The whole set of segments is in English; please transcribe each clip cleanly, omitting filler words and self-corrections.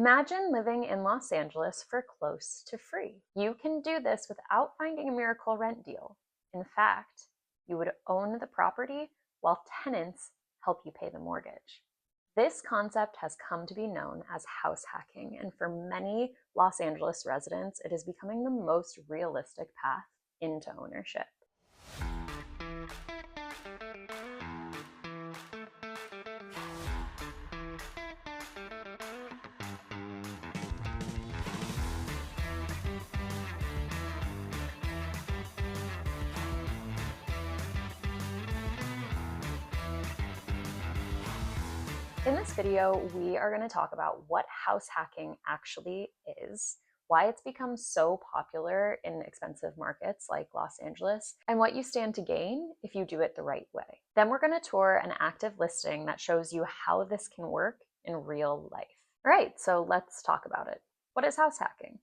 Imagine living in Los Angeles for close to free. You can do this without finding a miracle rent deal. In fact, you would own the property while tenants help you pay the mortgage. This concept has come to be known as house hacking, and for many Los Angeles residents, it is becoming the most realistic path into ownership. In this video, we are going to talk about what house hacking actually is, why it's become so popular in expensive markets like Los Angeles, and what you stand to gain if you do it the right way. Then we're going to tour an active listing that shows you how this can work in real life. All right, so let's talk about it. What is house hacking?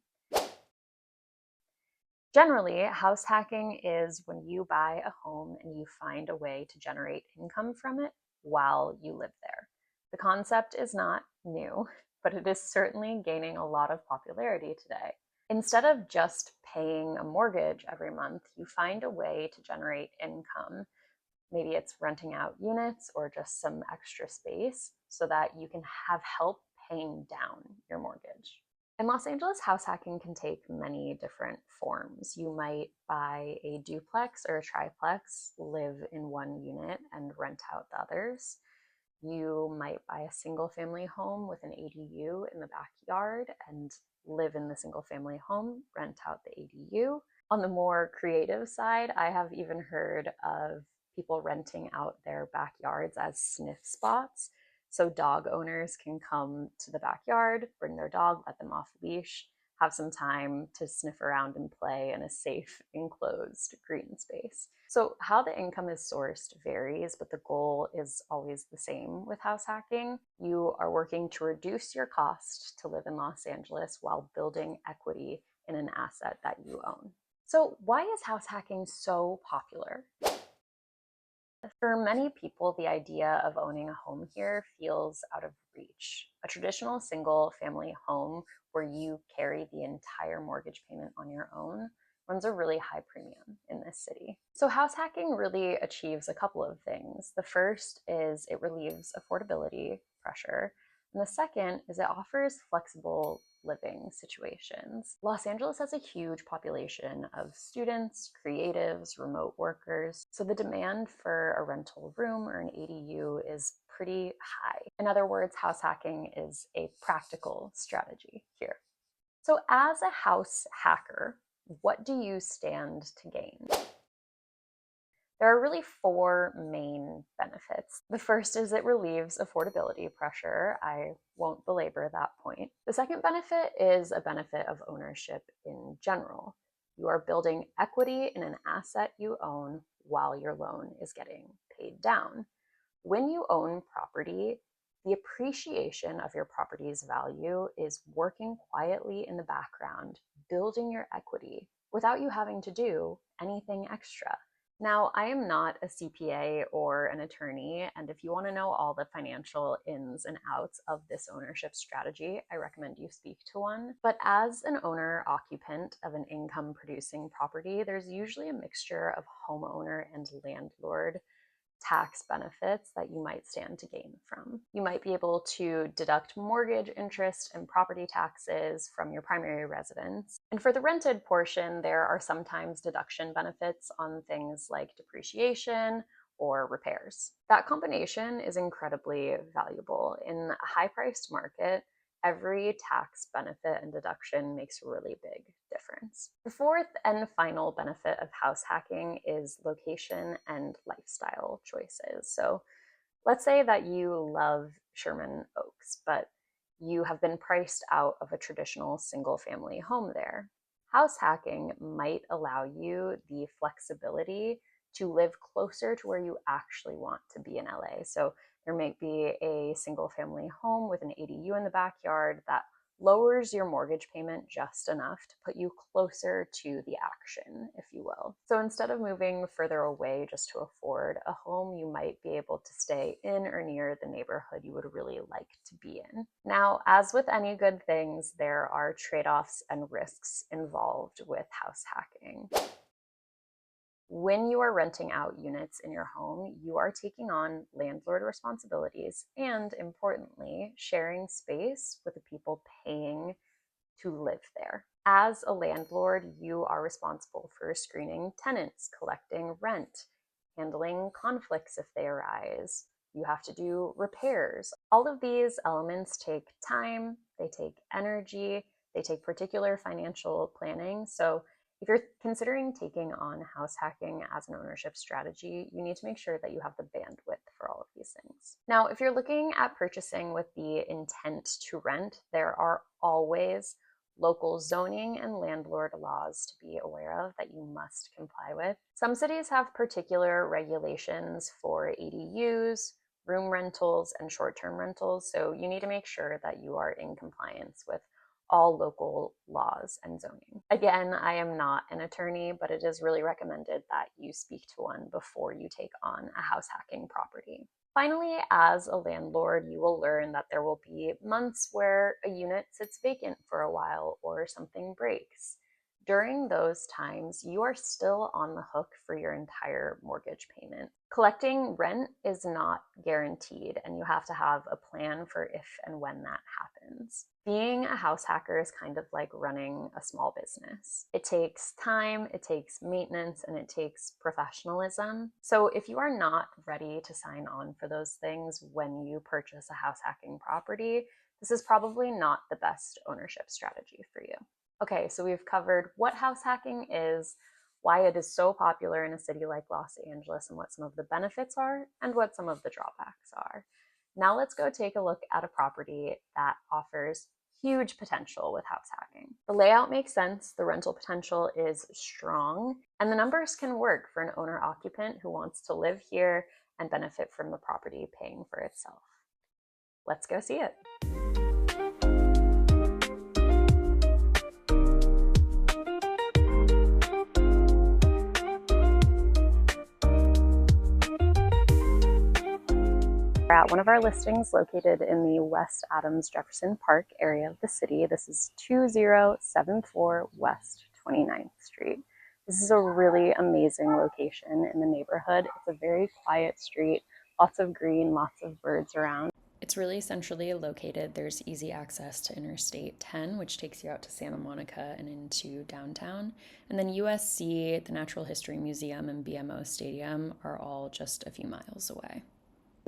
Generally, house hacking is when you buy a home and you find a way to generate income from it while you live there. The concept is not new, but it is certainly gaining a lot of popularity today. Instead of just paying a mortgage every month, you find a way to generate income. Maybe it's renting out units or just some extra space so that you can have help paying down your mortgage. In Los Angeles, house hacking can take many different forms. You might buy a duplex or a triplex, live in one unit, and rent out the others. You might buy a single family home with an ADU in the backyard and live in the single family home, rent out the ADU. On the more creative side, I have even heard of people renting out their backyards as sniff spots. So dog owners can come to the backyard, bring their dog, let them off leash, have some time to sniff around and play in a safe, enclosed green space. So how the income is sourced varies, but the goal is always the same with house hacking. You are working to reduce your cost to live in Los Angeles while building equity in an asset that you own. So why is house hacking so popular? For many people, the idea of owning a home here feels out of reach. A traditional single family home where you carry the entire mortgage payment on your own runs a really high premium in this city. So house hacking really achieves a couple of things. The first is it relieves affordability pressure. And the second is it offers flexible living situations. Los Angeles has a huge population of students, creatives, remote workers, so the demand for a rental room or an ADU is pretty high. In other words, house hacking is a practical strategy here. So as a house hacker, what do you stand to gain? There are really four main benefits. The first is it relieves affordability pressure. I won't belabor that point. The second benefit is a benefit of ownership in general. You are building equity in an asset you own while your loan is getting paid down. When you own property, the appreciation of your property's value is working quietly in the background, building your equity without you having to do anything extra. Now, I am not a CPA or an attorney, and if you want to know all the financial ins and outs of this ownership strategy, I recommend you speak to one. But as an owner-occupant of an income-producing property, there's usually a mixture of homeowner and landlord tax benefits that you might stand to gain from. You might be able to deduct mortgage interest and property taxes from your primary residence. And for the rented portion, there are sometimes deduction benefits on things like depreciation or repairs. That combination is incredibly valuable. In a high-priced market, every tax benefit and deduction makes a really big difference. The fourth and final benefit of house hacking is location and lifestyle choices. So let's say that you love Sherman Oaks, but you have been priced out of a traditional single family home there. House hacking might allow you the flexibility to live closer to where you actually want to be in LA. So there might be a single family home with an ADU in the backyard that lowers your mortgage payment just enough to put you closer to the action, if you will. So instead of moving further away just to afford a home, you might be able to stay in or near the neighborhood you would really like to be in. Now, as with any good things, there are trade-offs and risks involved with house hacking. When you are renting out units in your home, you are taking on landlord responsibilities and, importantly, sharing space with the people paying to live there. As a landlord, you are responsible for screening tenants, collecting rent, handling conflicts if they arise. You have to do repairs. All of these elements take time, they take energy, they take particular financial planning. So if you're considering taking on house hacking as an ownership strategy, you need to make sure that you have the bandwidth for all of these things. Now, if you're looking at purchasing with the intent to rent, there are always local zoning and landlord laws to be aware of that you must comply with. Some cities have particular regulations for ADUs, room rentals, and short-term rentals, so you need to make sure that you are in compliance with all local laws and zoning. Again, I am not an attorney, but it is really recommended that you speak to one before you take on a house hacking property. Finally, as a landlord, you will learn that there will be months where a unit sits vacant for a while or something breaks. During those times, you are still on the hook for your entire mortgage payment. Collecting rent is not guaranteed, and you have to have a plan for if and when that happens. Being a house hacker is kind of like running a small business. It takes time, it takes maintenance, and it takes professionalism. So if you are not ready to sign on for those things when you purchase a house hacking property, this is probably not the best ownership strategy for you. Okay, so we've covered what house hacking is, why it is so popular in a city like Los Angeles, and what some of the benefits are, and what some of the drawbacks are. Now let's go take a look at a property that offers huge potential with house hacking. The layout makes sense, the rental potential is strong, and the numbers can work for an owner-occupant who wants to live here and benefit from the property paying for itself. Let's go see it. We're at one of our listings located in the West Adams Jefferson Park area of the city. This is 2074 West 29th Street. This is a really amazing location in the neighborhood. It's a very quiet street, lots of green, lots of birds around. It's really centrally located. There's easy access to Interstate 10, which takes you out to Santa Monica and into downtown. And then USC, the Natural History Museum, and BMO Stadium are all just a few miles away.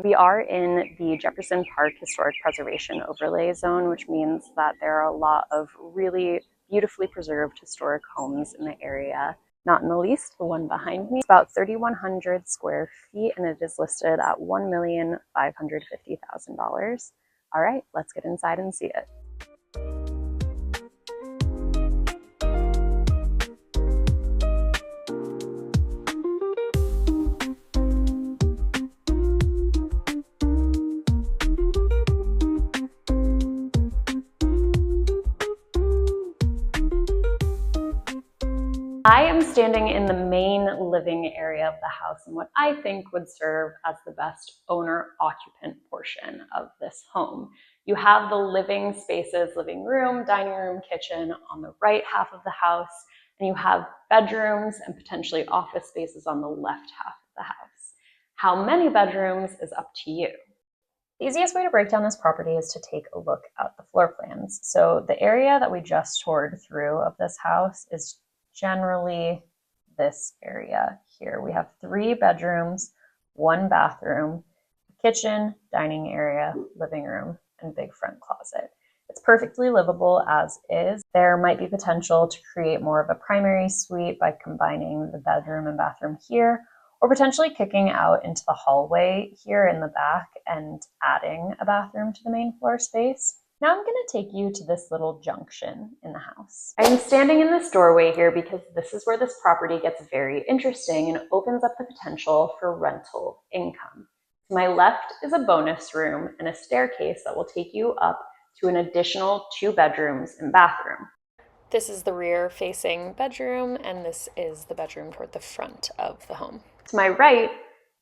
We are in the Jefferson Park Historic Preservation Overlay Zone, which means that there are a lot of really beautifully preserved historic homes in the area. Not in the least, the one behind me. It's about 3,100 square feet, and it is listed at $1,550,000. All right, let's get inside and see it. I am standing in the main living area of the house in what I think would serve as the best owner-occupant portion of this home. You have the living spaces, living room, dining room, kitchen on the right half of the house, and you have bedrooms and potentially office spaces on the left half of the house. How many bedrooms is up to you. The easiest way to break down this property is to take a look at the floor plans. So the area that we just toured through of this house is generally this area here. We have 3 bedrooms, 1 bathroom, kitchen, dining area, living room, and big front closet. It's perfectly livable as is. There might be potential to create more of a primary suite by combining the bedroom and bathroom here, or potentially kicking out into the hallway here in the back and adding a bathroom to the main floor space. Now I'm going to take you to this little junction in the house. I'm standing in this doorway here because this is where this property gets very interesting and opens up the potential for rental income. To my left is a bonus room and a staircase that will take you up to an additional 2 bedrooms and bathroom. This is the rear facing bedroom, and this is the bedroom toward the front of the home. To my right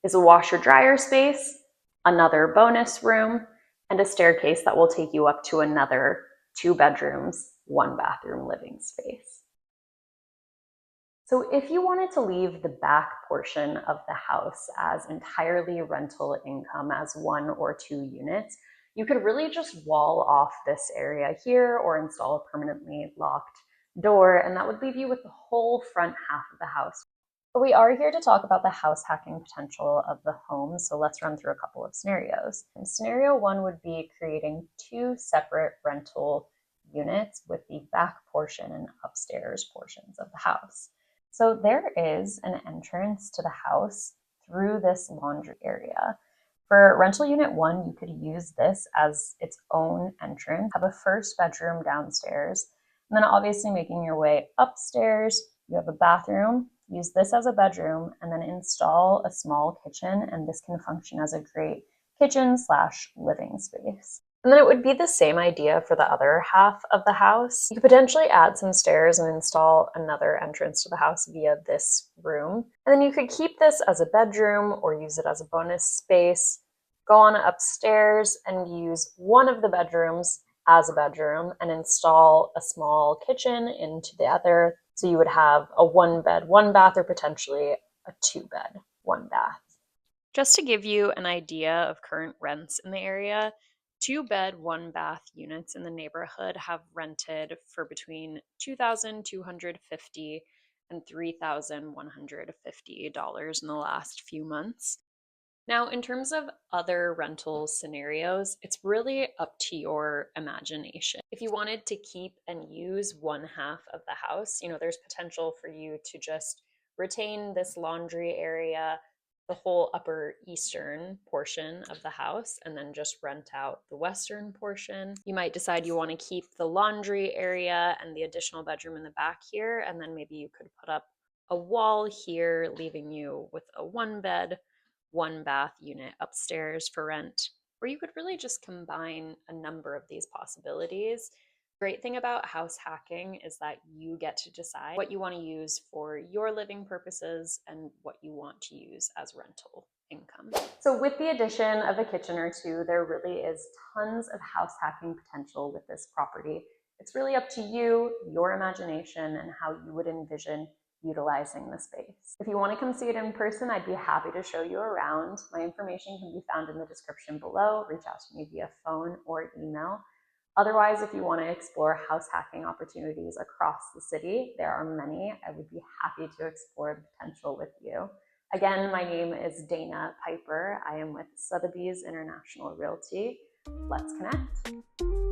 is a washer dryer space, another bonus room, and a staircase that will take you up to another 2 bedrooms, 1 bathroom living space. So if you wanted to leave the back portion of the house as entirely rental income as 1 or 2 units, you could really just wall off this area here or install a permanently locked door, and that would leave you with the whole front half of the house. But we are here to talk about the house hacking potential of the home, so let's run through a couple of scenarios. And scenario 1 would be creating 2 separate rental units with the back portion and upstairs portions of the house. So there is an entrance to the house through this laundry area. For rental unit 1, you could use this as its own entrance, have a first bedroom downstairs, and then obviously making your way upstairs, you have a bathroom, use this as a bedroom, and then install a small kitchen, and this can function as a great kitchen/living space. And then it would be the same idea for the other half of the house. You could potentially add some stairs and install another entrance to the house via this room. And then you could keep this as a bedroom or use it as a bonus space, go on upstairs and use one of the bedrooms as a bedroom and install a small kitchen into the other. So you would have a 1 bed, 1 bath, or potentially a 2 bed, 1 bath. Just to give you an idea of current rents in the area, 2 bed, 1 bath units in the neighborhood have rented for between $2,250 and $3,150 in the last few months. Now, in terms of other rental scenarios, it's really up to your imagination. If you wanted to keep and use 1 half of the house, there's potential for you to just retain this laundry area, the whole upper eastern portion of the house, and then just rent out the western portion. You might decide you want to keep the laundry area and the additional bedroom in the back here, and then maybe you could put up a wall here, leaving you with a 1 bed, 1 bath unit upstairs for rent. Or you could really just combine a number of these possibilities. Great thing about house hacking is that you get to decide what you want to use for your living purposes and what you want to use as rental income. So with the addition of a kitchen or 2, there really is tons of house hacking potential with this property. It's really up to you, your imagination, and how you would envision utilizing the space. If you want to come see it in person, I'd be happy to show you around. My information can be found in the description below. Reach out to me via phone or email. Otherwise, if you want to explore house hacking opportunities across the city, there are many. I would be happy to explore the potential with you. Again, my name is Dana Pieper. I am with Sotheby's International Realty. Let's connect.